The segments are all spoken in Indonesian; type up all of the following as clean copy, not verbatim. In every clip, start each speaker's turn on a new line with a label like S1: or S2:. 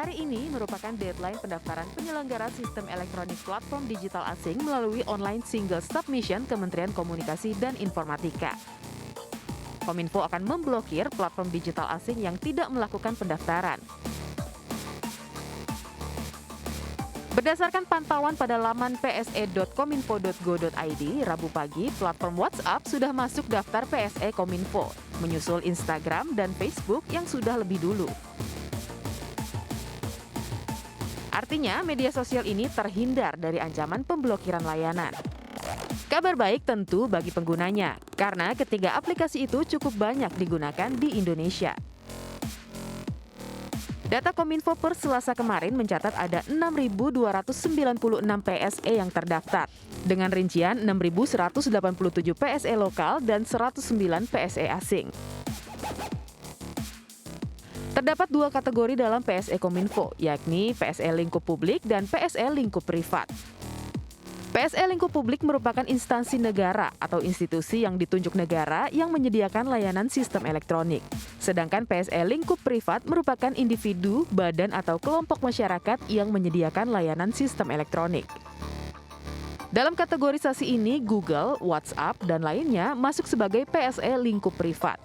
S1: Hari ini merupakan deadline pendaftaran penyelenggara sistem elektronik platform digital asing melalui online single submission Kementerian Komunikasi dan Informatika. Kominfo akan memblokir platform digital asing yang tidak melakukan pendaftaran. Berdasarkan pantauan pada laman pse.kominfo.go.id, Rabu pagi, platform WhatsApp sudah masuk daftar PSE Kominfo, menyusul Instagram dan Facebook yang sudah lebih dulu. Artinya, media sosial ini terhindar dari ancaman pemblokiran layanan. Kabar baik tentu bagi penggunanya, karena ketiga aplikasi itu cukup banyak digunakan di Indonesia. Data Kominfo per Selasa kemarin mencatat ada 6.296 PSE yang terdaftar, dengan rincian 6.187 PSE lokal dan 109 PSE asing. Terdapat dua kategori dalam PSE Kominfo, yakni PSE lingkup publik dan PSE lingkup privat. PSE lingkup publik merupakan instansi negara atau institusi yang ditunjuk negara yang menyediakan layanan sistem elektronik. Sedangkan PSE lingkup privat merupakan individu, badan atau kelompok masyarakat yang menyediakan layanan sistem elektronik. Dalam kategorisasi ini, Google, WhatsApp, dan lainnya masuk sebagai PSE lingkup privat.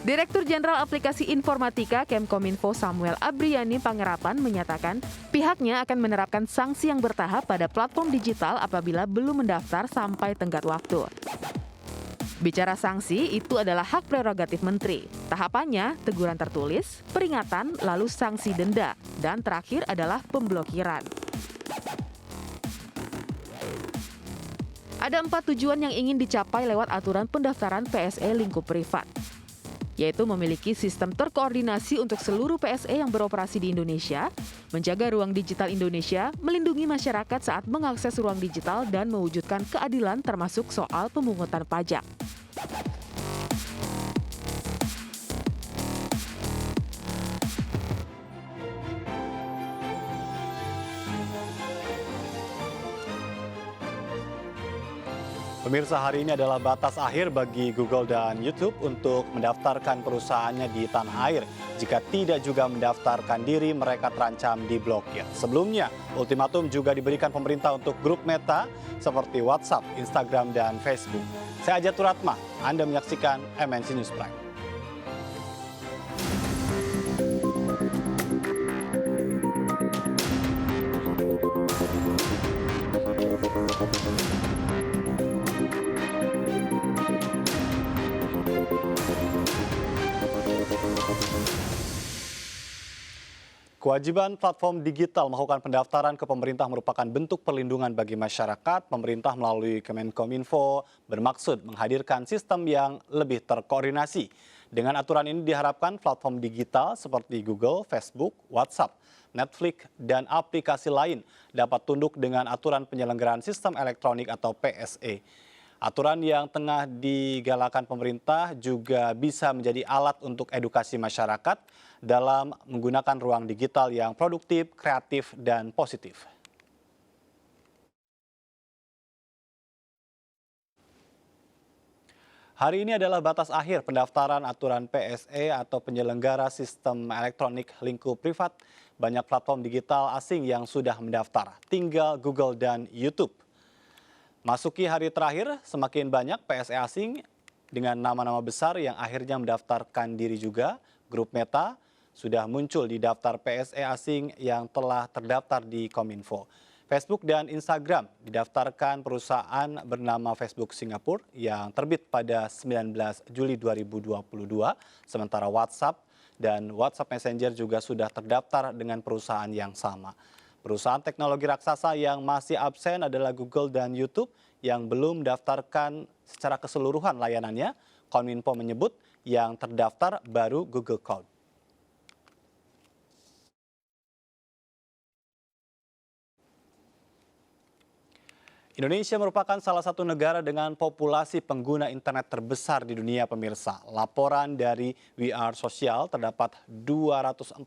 S1: Direktur Jenderal Aplikasi Informatika Kemkominfo Samuel Abriani Pangerapan menyatakan pihaknya akan menerapkan sanksi yang bertahap pada platform digital apabila belum mendaftar sampai tenggat waktu. Bicara sanksi, itu adalah hak prerogatif Menteri. Tahapannya, teguran tertulis, peringatan, lalu sanksi denda, dan terakhir adalah pemblokiran. Ada 4 tujuan yang ingin dicapai lewat aturan pendaftaran PSE lingkup privat, yaitu memiliki sistem terkoordinasi untuk seluruh PSE yang beroperasi di Indonesia, menjaga ruang digital Indonesia, melindungi masyarakat saat mengakses ruang digital, dan mewujudkan keadilan termasuk soal pemungutan pajak.
S2: Pemirsa, hari ini adalah batas akhir bagi Google dan YouTube untuk mendaftarkan perusahaannya di tanah air. Jika tidak juga mendaftarkan diri, mereka terancam diblokir. Sebelumnya, ultimatum juga diberikan pemerintah untuk grup Meta seperti WhatsApp, Instagram, dan Facebook. Saya Ajatul Ratma, Anda menyaksikan MNC News Prime. Kewajiban platform digital melakukan pendaftaran ke pemerintah merupakan bentuk perlindungan bagi masyarakat. Pemerintah melalui Kemenkominfo bermaksud menghadirkan sistem yang lebih terkoordinasi. Dengan aturan ini diharapkan platform digital seperti Google, Facebook, WhatsApp, Netflix, dan aplikasi lain dapat tunduk dengan aturan penyelenggaraan sistem elektronik atau PSE. Aturan yang tengah digalakan pemerintah juga bisa menjadi alat untuk edukasi masyarakat dalam menggunakan ruang digital yang produktif, kreatif, dan positif. Hari ini adalah batas akhir pendaftaran aturan PSE atau penyelenggara sistem elektronik lingkup privat. Banyak platform digital asing yang sudah mendaftar, tinggal Google dan YouTube. Masuki hari terakhir, semakin banyak PSE asing dengan nama-nama besar yang akhirnya mendaftarkan diri juga. Grup Meta sudah muncul di daftar PSE asing yang telah terdaftar di Kominfo. Facebook dan Instagram didaftarkan perusahaan bernama Facebook Singapura yang terbit pada 19 Juli 2022, sementara WhatsApp dan WhatsApp Messenger juga sudah terdaftar dengan perusahaan yang sama. Perusahaan teknologi raksasa yang masih absen adalah Google dan YouTube yang belum mendaftarkan secara keseluruhan layanannya. Kominfo menyebut yang terdaftar baru Google Cloud. Indonesia merupakan salah satu negara dengan populasi pengguna internet terbesar di dunia, pemirsa. Laporan dari We Are Social terdapat 204,7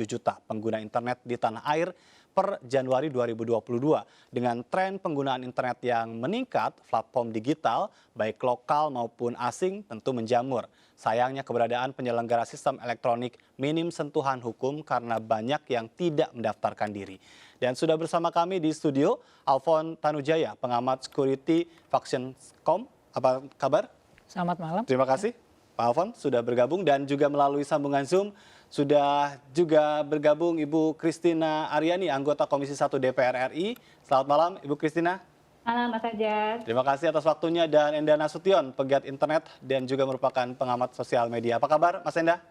S2: juta pengguna internet di tanah air per Januari 2022. Dengan tren penggunaan internet yang meningkat, platform digital baik lokal maupun asing tentu menjamur. Sayangnya keberadaan penyelenggara sistem elektronik minim sentuhan hukum karena banyak yang tidak mendaftarkan diri. Dan sudah bersama kami di studio Alfon Tanujaya, pengamat security Vaksin.com. Apa kabar?
S3: Selamat malam.
S2: Terima kasih Pak Alfon sudah bergabung, dan juga melalui sambungan Zoom sudah juga bergabung Ibu Christina Aryani, anggota Komisi 1 DPR RI. Selamat malam Ibu Christina.
S4: Malam Mas Ajat.
S2: Terima kasih atas waktunya, dan Enda Nasution, pegiat internet dan juga merupakan pengamat sosial media. Apa kabar Mas Enda?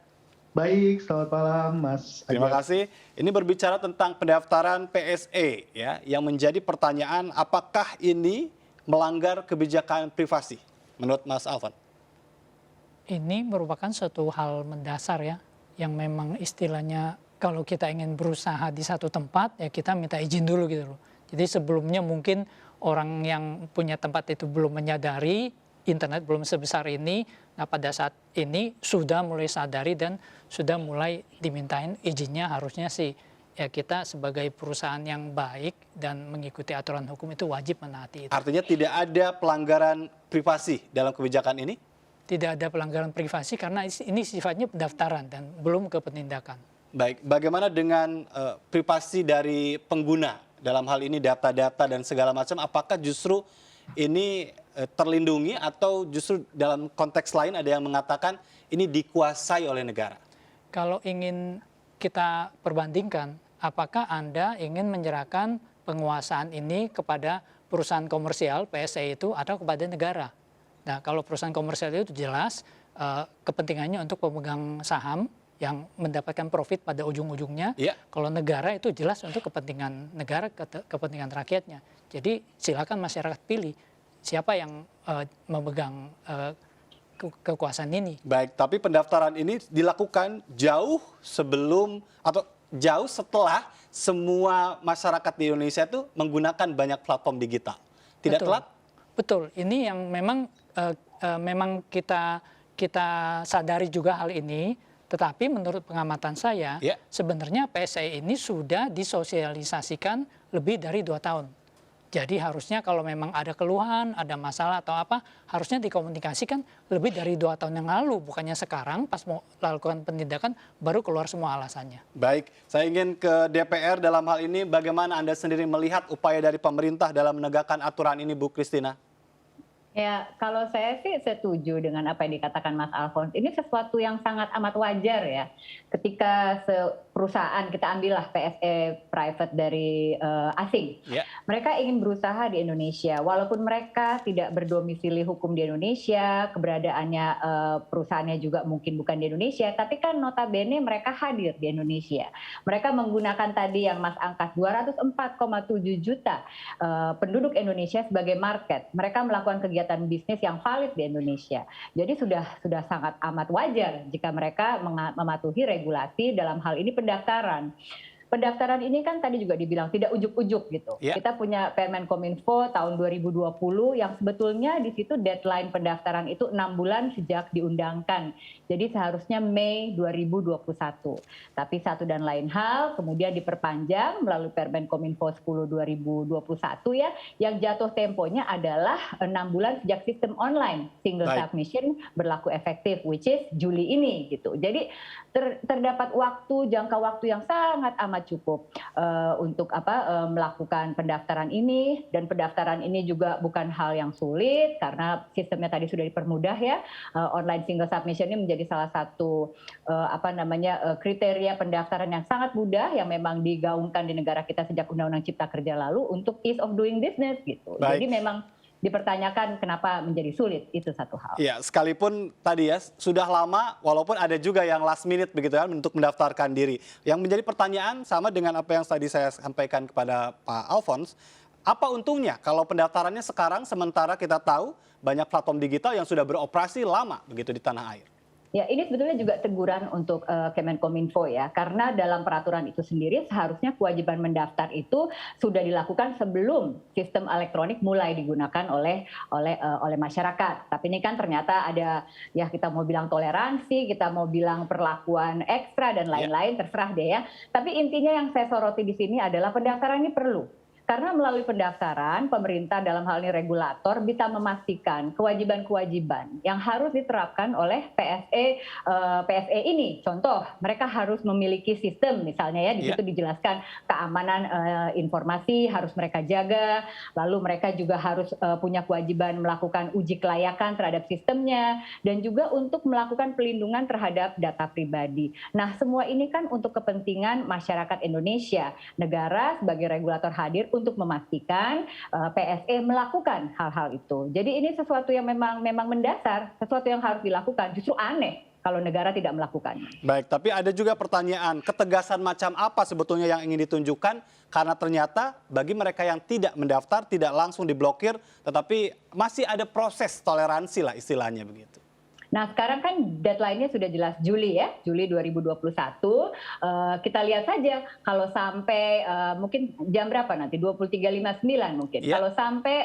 S5: Baik, selamat malam Mas Ajat.
S2: Terima kasih. Ini berbicara tentang pendaftaran PSE ya, yang menjadi pertanyaan apakah ini melanggar kebijakan privasi menurut Mas Alfon?
S3: Ini merupakan suatu hal mendasar ya, yang memang istilahnya kalau kita ingin berusaha di satu tempat ya kita minta izin dulu gitu loh. Jadi sebelumnya mungkin orang yang punya tempat itu belum menyadari internet belum sebesar ini. Nah pada saat ini sudah mulai sadari dan sudah mulai dimintain izinnya, harusnya sih ya kita sebagai perusahaan yang baik dan mengikuti aturan hukum itu wajib menaati itu.
S2: Artinya tidak ada pelanggaran privasi dalam kebijakan ini?
S3: Tidak ada pelanggaran privasi karena ini sifatnya pendaftaran dan belum ke penindakan.
S2: Baik, bagaimana dengan privasi dari pengguna? Dalam hal ini data-data dan segala macam, apakah justru ini terlindungi atau justru dalam konteks lain ada yang mengatakan ini dikuasai oleh negara?
S3: Kalau ingin kita perbandingkan, apakah Anda ingin menyerahkan penguasaan ini kepada perusahaan komersial, PSE itu, atau kepada negara? Nah, kalau perusahaan komersial itu jelas kepentingannya untuk pemegang saham yang mendapatkan profit pada ujung-ujungnya.
S2: Ya.
S3: Kalau negara itu jelas untuk kepentingan negara, kepentingan rakyatnya. Jadi silakan masyarakat pilih siapa yang memegang kekuasaan ini.
S2: Baik, tapi pendaftaran ini dilakukan jauh sebelum atau jauh setelah semua masyarakat di Indonesia itu menggunakan banyak platform digital. Tidak
S3: Betul.
S2: telat?
S3: Betul, ini yang memang kita sadari juga hal ini, tetapi menurut pengamatan saya,
S2: Ya.
S3: sebenarnya PSE ini sudah disosialisasikan lebih dari 2 tahun. Jadi harusnya kalau memang ada keluhan, ada masalah atau apa, harusnya dikomunikasikan lebih dari 2 tahun yang lalu, bukannya sekarang pas mau lakukan penindakan baru keluar semua alasannya.
S2: Baik, saya ingin ke DPR dalam hal ini. Bagaimana Anda sendiri melihat upaya dari pemerintah dalam menegakkan aturan ini, Bu Christina?
S4: Ya, kalau saya sih setuju dengan apa yang dikatakan Mas Alfons. Ini sesuatu yang sangat amat wajar ya. Ketika perusahaan, kita ambillah PSE private dari asing.
S2: Ya.
S4: Mereka ingin berusaha di Indonesia. Walaupun mereka tidak berdomisili hukum di Indonesia, keberadaannya perusahaannya juga mungkin bukan di Indonesia, tapi kan notabene mereka hadir di Indonesia. Mereka menggunakan tadi yang Mas angkat 204,7 juta penduduk Indonesia sebagai market. Mereka melakukan kegiatan bisnis yang valid di Indonesia. Jadi sudah sangat amat wajar jika mereka mematuhi regulasi dalam hal ini pendaftaran. Pendaftaran ini kan tadi juga dibilang tidak ujuk-ujuk gitu.
S2: Yeah.
S4: Kita punya Permenkominfo tahun 2020 yang sebetulnya di situ deadline pendaftaran itu 6 bulan sejak diundangkan. Jadi seharusnya Mei 2021. Tapi satu dan lain hal kemudian diperpanjang melalui Permenkominfo 10 2021 ya, yang jatuh temponya adalah 6 bulan sejak sistem online single
S2: Baik.
S4: submission berlaku efektif, which is Juli ini gitu. Jadi terdapat jangka waktu yang sangat amat cukup untuk melakukan pendaftaran ini, dan pendaftaran ini juga bukan hal yang sulit karena sistemnya tadi sudah dipermudah ya. Online single submission ini menjadi salah satu kriteria pendaftaran yang sangat mudah yang memang digaungkan di negara kita sejak Undang-Undang Cipta Kerja lalu untuk ease of doing business gitu.
S2: Baik.
S4: Jadi memang dipertanyakan kenapa menjadi sulit, itu satu hal.
S2: Ya, sekalipun tadi ya sudah lama, walaupun ada juga yang last minute begitu kan untuk mendaftarkan diri. Yang menjadi pertanyaan sama dengan apa yang tadi saya sampaikan kepada Pak Alfons, apa untungnya kalau pendaftarannya sekarang sementara kita tahu banyak platform digital yang sudah beroperasi lama begitu di tanah air?
S4: Ya, ini sebetulnya juga teguran untuk Kemenkominfo ya, karena dalam peraturan itu sendiri seharusnya kewajiban mendaftar itu sudah dilakukan sebelum sistem elektronik mulai digunakan oleh masyarakat. Tapi ini kan ternyata ada, ya kita mau bilang toleransi, kita mau bilang perlakuan ekstra dan lain-lain, terserah deh ya. Tapi intinya yang saya soroti di sini adalah pendaftaran ini perlu. Karena melalui pendaftaran, pemerintah dalam hal ini regulator bisa memastikan kewajiban-kewajiban yang harus diterapkan oleh PSE ini. Contoh, mereka harus memiliki sistem, misalnya ya, di situ dijelaskan keamanan informasi harus mereka jaga, lalu mereka juga harus punya kewajiban melakukan uji kelayakan terhadap sistemnya, dan juga untuk melakukan pelindungan terhadap data pribadi. Nah, semua ini kan untuk kepentingan masyarakat Indonesia. Negara sebagai regulator hadir untuk memastikan PSE melakukan hal-hal itu. Jadi ini sesuatu yang memang mendasar, sesuatu yang harus dilakukan. Justru aneh kalau negara tidak melakukannya.
S2: Baik, tapi ada juga pertanyaan, ketegasan macam apa sebetulnya yang ingin ditunjukkan? Karena ternyata bagi mereka yang tidak mendaftar, tidak langsung diblokir, tetapi masih ada proses toleransi lah istilahnya begitu.
S4: Nah, sekarang kan deadline-nya sudah jelas Juli ya, Juli 2021. Kita lihat saja kalau sampai mungkin jam berapa nanti, 23.59 mungkin. Kalau sampai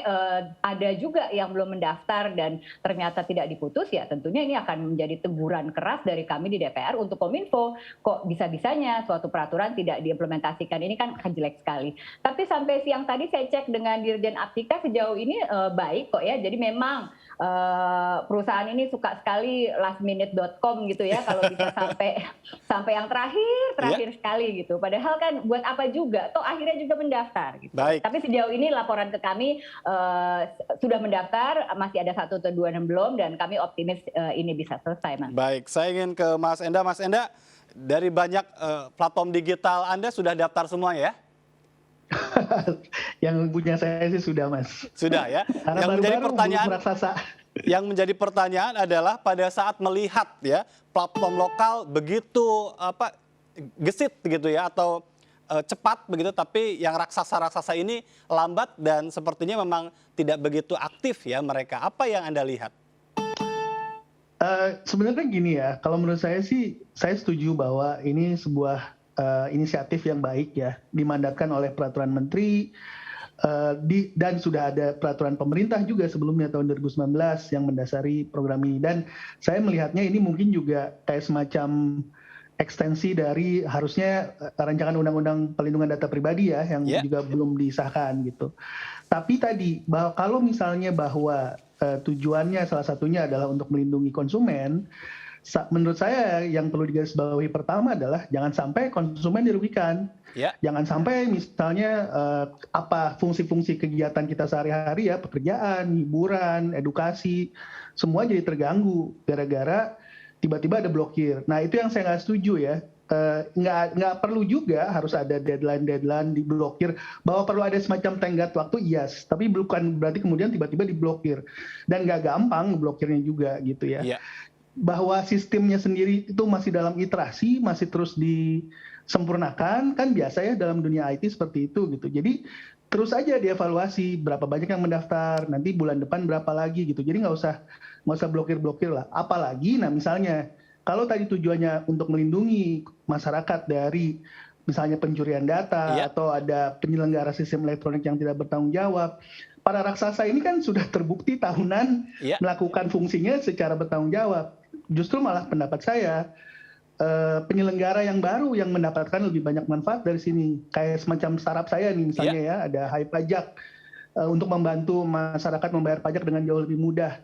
S4: ada juga yang belum mendaftar dan ternyata tidak diputus, ya tentunya ini akan menjadi teguran keras dari kami di DPR untuk Kominfo. Kok bisa-bisanya suatu peraturan tidak diimplementasikan, ini kan akan jelek sekali. Tapi sampai siang tadi saya cek dengan Dirjen Aptika sejauh ini baik kok ya, jadi memang perusahaan ini suka sekali lastminute.com gitu ya, kalau bisa sampai yang terakhir sekali gitu. Padahal kan buat apa juga, toh akhirnya juga mendaftar gitu.
S2: Baik.
S4: Tapi sejauh ini laporan ke kami sudah mendaftar, masih ada 1 atau 2 yang belum, dan kami optimis ini bisa selesai, Mas.
S2: Baik, saya ingin ke Mas Enda. Mas Enda, dari banyak platform digital Anda sudah daftar semua ya?
S5: Yang punya saya sih sudah, Mas.
S2: Sudah ya.
S5: Karena
S2: Yang menjadi
S5: baru-baru
S2: pertanyaan,
S5: belum raksasa.
S2: yang menjadi pertanyaan adalah pada saat melihat ya platform lokal begitu gesit begitu ya, atau cepat begitu, tapi yang raksasa-raksasa ini lambat dan sepertinya memang tidak begitu aktif ya mereka. Apa yang Anda lihat?
S5: Sebenarnya gini ya, kalau menurut saya sih, saya setuju bahwa ini sebuah inisiatif yang baik ya, dimandatkan oleh peraturan menteri, dan sudah ada peraturan pemerintah juga sebelumnya tahun 2019 yang mendasari program ini. Dan saya melihatnya ini mungkin juga kayak semacam ekstensi dari harusnya rancangan undang-undang pelindungan data pribadi ya, yang juga belum disahkan gitu. Tapi tadi, kalau misalnya bahwa tujuannya salah satunya adalah untuk melindungi konsumen, menurut saya yang perlu digarisbawahi pertama adalah jangan sampai konsumen dirugikan. Jangan sampai misalnya fungsi-fungsi kegiatan kita sehari-hari ya, pekerjaan, hiburan, edukasi, semua jadi terganggu gara-gara tiba-tiba ada blokir. Nah, itu yang saya nggak setuju ya. Nggak perlu juga harus ada deadline diblokir, bahwa perlu ada semacam tenggat waktu, yes, tapi bukan berarti kemudian tiba-tiba diblokir, dan nggak gampang blokirnya juga gitu ya. Bahwa sistemnya sendiri itu masih dalam iterasi, masih terus disempurnakan, kan biasa ya dalam dunia IT seperti itu gitu. Jadi terus aja dievaluasi berapa banyak yang mendaftar, nanti bulan depan berapa lagi gitu. Jadi nggak usah blokir lah. Apalagi, nah misalnya kalau tadi tujuannya untuk melindungi masyarakat dari misalnya pencurian data atau ada penyelenggara sistem elektronik yang tidak bertanggung jawab, para raksasa ini kan sudah terbukti tahunan melakukan fungsinya secara bertanggung jawab. Justru malah pendapat saya, penyelenggara yang baru yang mendapatkan lebih banyak manfaat dari sini. Kayak semacam startup saya nih misalnya ya, ada Hai Pajak, untuk membantu masyarakat membayar pajak dengan jauh lebih mudah.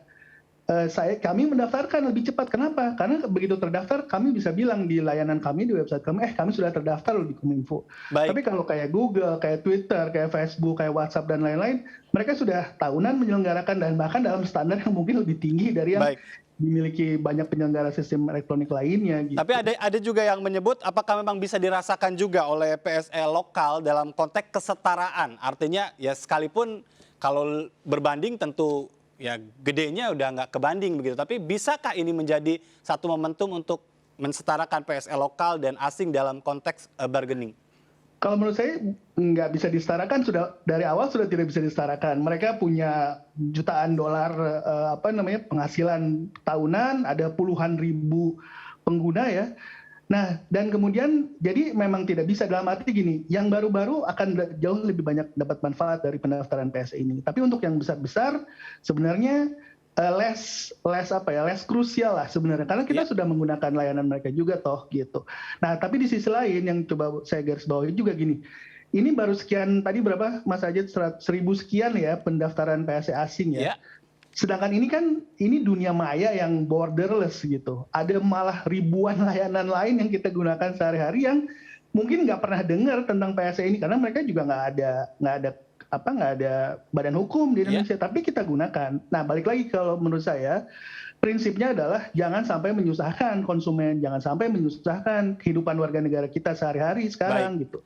S5: Kami mendaftarkan lebih cepat. Kenapa? Karena begitu terdaftar, kami bisa bilang di layanan kami, di website kami, kami sudah terdaftar loh di Kominfo. Tapi kalau kayak Google, kayak Twitter, kayak Facebook, kayak WhatsApp, dan lain-lain, mereka sudah tahunan menyelenggarakan, dan bahkan dalam standar yang mungkin lebih tinggi dari yang dimiliki banyak penyelenggara sistem elektronik lainnya. Gitu.
S2: Tapi ada juga yang menyebut apakah memang bisa dirasakan juga oleh PSE lokal dalam konteks kesetaraan. Artinya ya sekalipun kalau berbanding tentu ya gedenya udah nggak kebanding begitu. Tapi bisakah ini menjadi satu momentum untuk mensetarakan PSE lokal dan asing dalam konteks bargaining?
S5: Kalau menurut saya nggak bisa disetarakan, sudah dari awal sudah tidak bisa disetarakan. Mereka punya jutaan dolar penghasilan tahunan, ada puluhan ribu pengguna ya. Nah, dan kemudian jadi memang tidak bisa, dalam arti gini, yang baru-baru akan jauh lebih banyak dapat manfaat dari pendaftaran PSE ini. Tapi untuk yang besar-besar sebenarnya less krusial lah sebenarnya, karena kita sudah menggunakan layanan mereka juga toh gitu. Nah, tapi di sisi lain yang coba saya garis bawahi juga gini, ini baru sekian, tadi berapa Mas Ajit, 1.000 sekian ya pendaftaran PSE asing ya. Sedangkan ini kan, ini dunia maya yang borderless gitu. Ada malah ribuan layanan lain yang kita gunakan sehari-hari yang mungkin nggak pernah dengar tentang PSE ini, karena mereka juga nggak ada badan hukum di Indonesia, tapi kita gunakan. Nah, balik lagi, kalau menurut saya prinsipnya adalah jangan sampai menyusahkan konsumen, jangan sampai menyusahkan kehidupan warga negara kita sehari-hari sekarang gitu.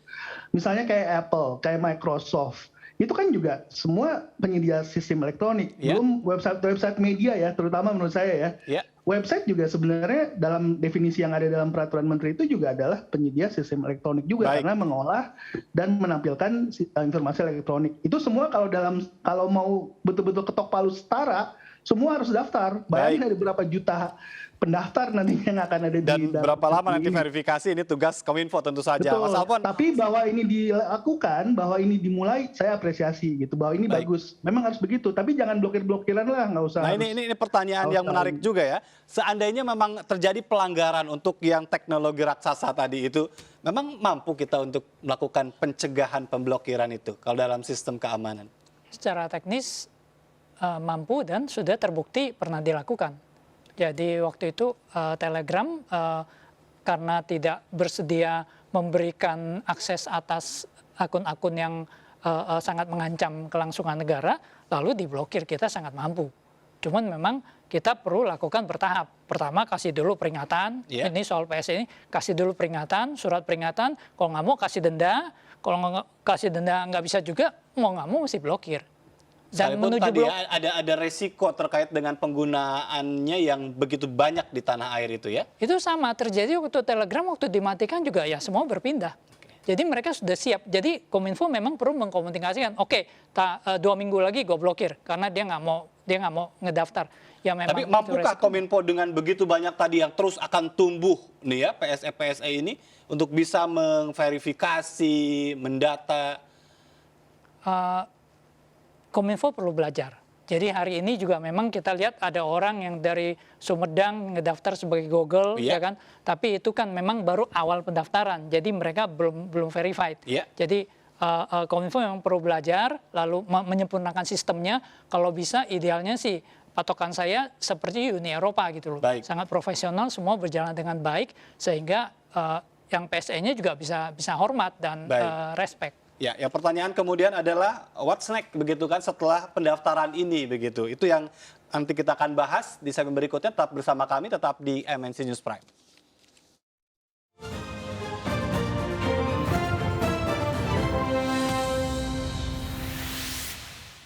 S5: Misalnya kayak Apple, kayak Microsoft, itu kan juga semua penyedia sistem elektronik, belum website media ya, terutama menurut saya ya. Website juga sebenarnya dalam definisi yang ada dalam peraturan menteri itu juga adalah penyedia sistem elektronik juga, karena mengolah dan menampilkan informasi elektronik. Itu semua kalau mau betul-betul ketok palu setara, semua harus daftar. Bayangin ada berapa juta pendaftar nantinya yang akan ada
S2: dan berapa lama nanti verifikasi, ini tugas Kominfo tentu saja.
S5: Betul.
S2: Mas Alfon.
S5: Tapi bahwa ini dilakukan, bahwa ini dimulai, saya apresiasi gitu, bahwa ini bagus. Memang harus begitu, tapi jangan blokir-blokiran lah, nggak usah.
S2: Nah, ini pertanyaan yang menarik juga ya. Seandainya memang terjadi pelanggaran untuk yang teknologi raksasa tadi itu, memang mampu kita untuk melakukan pencegahan pemblokiran itu kalau dalam sistem keamanan?
S3: Secara teknis mampu dan sudah terbukti pernah dilakukan. Jadi waktu itu Telegram karena tidak bersedia memberikan akses atas akun-akun yang sangat mengancam kelangsungan negara, lalu diblokir. Kita sangat mampu. Cuman memang kita perlu lakukan bertahap. Pertama kasih dulu peringatan, ini soal PSE ini, kasih dulu peringatan, surat peringatan, kalau nggak mau kasih denda, kalau nggak kasih denda nggak bisa juga, mau nggak mau mesti blokir. Dan
S2: Sekalipun
S3: menuju
S2: tadi ada resiko terkait dengan penggunaannya yang begitu banyak di tanah air itu ya?
S3: Itu sama terjadi waktu Telegram, waktu dimatikan juga ya semua berpindah. Jadi mereka sudah siap. Jadi Kominfo memang perlu mengkomunikasikan. Oke, 2 minggu lagi gue blokir karena dia nggak mau ngedaftar. Ya memang.
S2: Tapi mampukah Kominfo dengan begitu banyak tadi yang terus akan tumbuh nih ya PSE ini untuk bisa memverifikasi, mendata?
S3: Kominfo perlu belajar. Jadi hari ini juga memang kita lihat ada orang yang dari Sumedang ngedaftar sebagai Google, ya kan? Tapi itu kan memang baru awal pendaftaran, jadi mereka belum verified. Jadi Kominfo memang perlu belajar, lalu menyempurnakan sistemnya. Kalau bisa, idealnya sih patokan saya seperti Uni Eropa gitu loh, sangat profesional, semua berjalan dengan baik sehingga yang PSE-nya juga bisa hormat dan respect.
S2: Ya, pertanyaan kemudian adalah what's next begitu kan setelah pendaftaran ini begitu. Itu yang nanti kita akan bahas di segmen berikutnya. Tetap bersama kami, tetap di MNC News Prime.